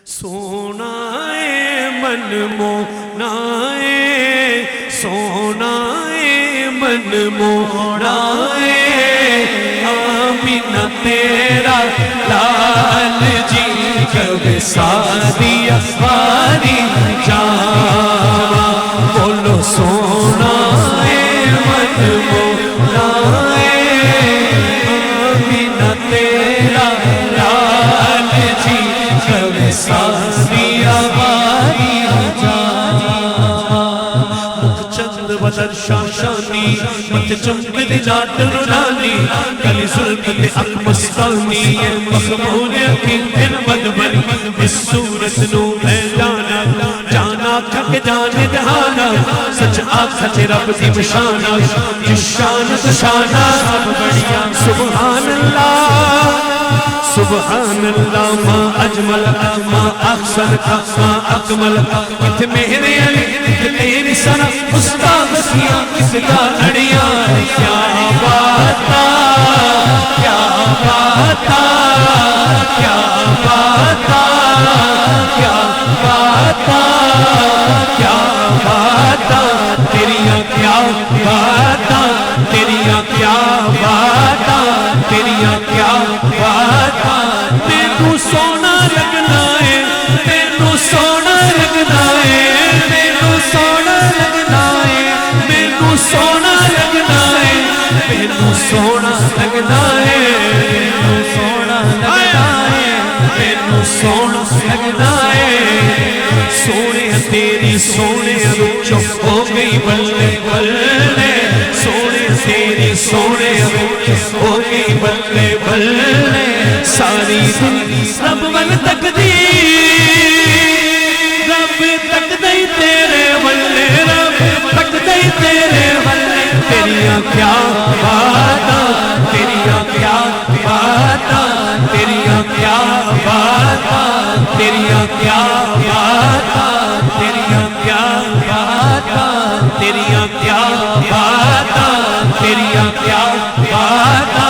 سونا من مونا سونا من مونا آمینہ تیرا لال جی کب سادیا باری جاوا بولو سونا من مونا آمینہ تیرا لال جی کب سادیا باری جاوا چند بدر شاشانی مت چمک دے جاٹ رونانی کلی ظلم دے اک مستانی مخمور یقین دن مدبر اس صورت نو ہے جانا جانا تھک جانے دہانا سچ آگ سچ رب دی مشانہ جس شان دشانہ سبحان اللہ سبحان اللہ ما اجمل ما احسن ما اکمل کت میرے علی کت تیری سنہ استاد کیا کس کا اڑیاں کیا باتا کیا باتا کیا باتا کیا باتا کیا باتا تیریاں کیا باتا تیریاں کیا باتا تیریاں کیا باتا تینو سونا لگنا ہے تینو سونا لگنا ہے تینو سونا لگنا ہے تینو سونا لگنا ہے تینو سونا لگنا ہے تینو سونا لگنا ہے تینو سونا لگنا ہے سونے تیری سونے روچو ہو گئی بلے بلے سونے تیری سونے روچو ہو گئی بلے بلے ساری دنیا رب ول تک دی رب تک دی تیرے بلے رب تک دی تیرے بلے تیریاں کیا باتا تیریاں کیا باتا تیریاں کیا باتا تیریاں کیا باتا تیریاں کیا باتا تیریاں کیا باتا تیریاں کیا باتا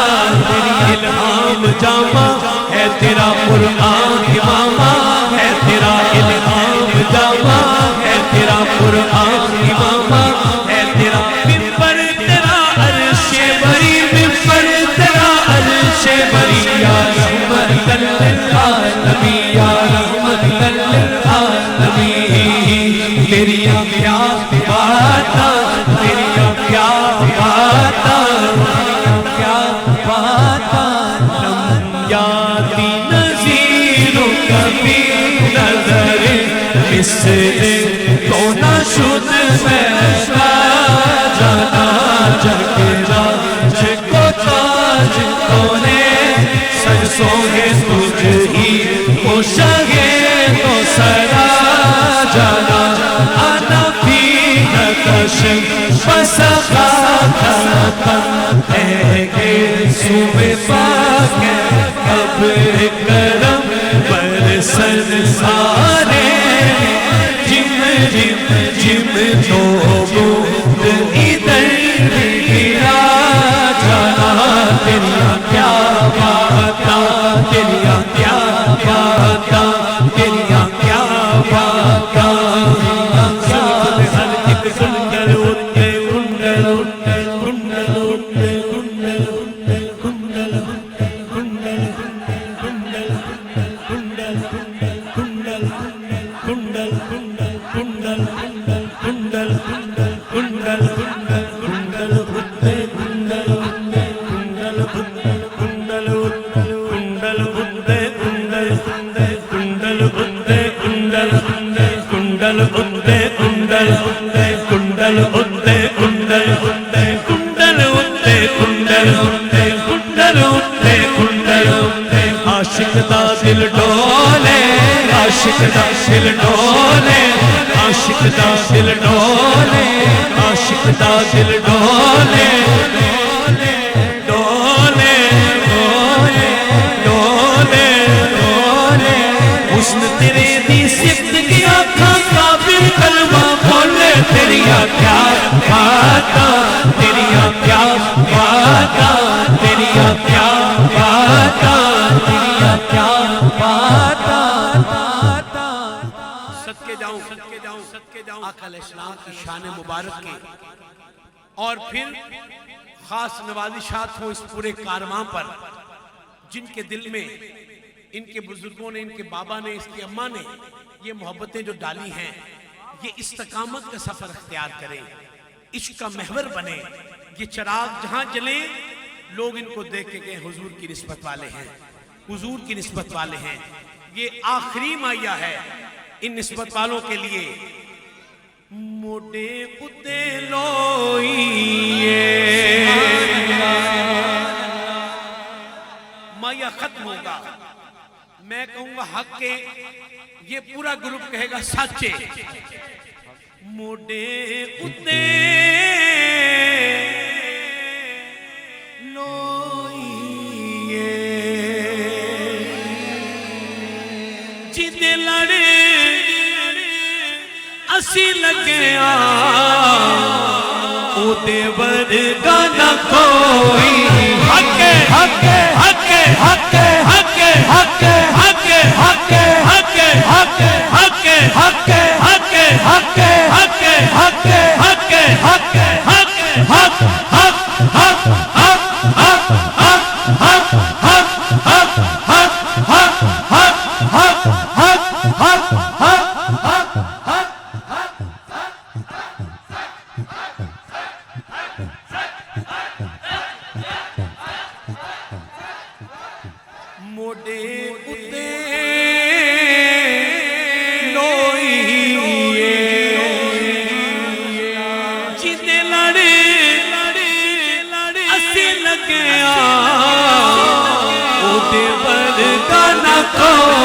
تیری الہام جامع ہے تیرا قرآن امامہ ہے تیرا الہام جامع ہے تیرا قرآن امامہ ہے تیرا ممبر تیرا عرش بری ممبر تیرا عرش بری یا رحمت للعالمین یا رحمت للعالمین تیریاں کیا باتا تیریاں کیا باتا تیریاں کیا باتا لم یاتی نظیروں کبھی نظر مثل تو نہ شد میرا جانا جگ راج کو تاج تو نے سرسوں گے تجھ ہی پوشگے تو سرا جانا آنا بھی نکش بسخا تھا ہے کہ صوبے پاک اب کرم برسن سارے جم جم جم تو بود ادھر گرا جانا تیریاں کیا باتا تیریاں کیا باتا تیریاں کیا باتا عاشق دا دل ڈولے عاشق دا دل ڈولے عاشق دا دل ڈولے عاشق دا دل ڈولے ڈولے ڈولے ڈولے ڈولے حسن تیرے دی صفت کی آنکھاں قابل کلمہ بولے تیریاں کیا باتا تیریاں کیا باتا تیریاں کیا باتا تیریاں کیا باتا صدقے جاؤں آقا علیہ السلام کی شان مبارک کے، اور پھر خاص نوازشات ہوں اس پورے کارواں پر، جن کے دل میں ان کے بزرگوں نے، ان کے بابا نے، اس کی اماں نے یہ محبتیں جو ڈالی ہیں، یہ استقامت کا سفر اختیار کریں، عشق کا محور بنے، یہ چراغ جہاں جلیں لوگ ان کو دیکھ کے کہیں حضور کی نسبت والے ہیں، حضور کی نسبت والے ہیں۔ یہ آخری مائیہ ہے ان نسبت والوں کے لیے۔ موڈے اتے لوئیے، مائیہ ختم ہوگا، میں کہوں گا حق کے، یہ پورا گروپ کہے گا سچے۔ موڈے اتے لوئیے، جدے لڑے اسی لگیا، او دے ورگا نہ کوئی۔ حق حق حق حق حق حق حق حق حق حق حق حق حق حق حق حق حق موڈے اتے لوئیے، جدے لڑے اسی لگیا، او دے ورگا نہ کوئی۔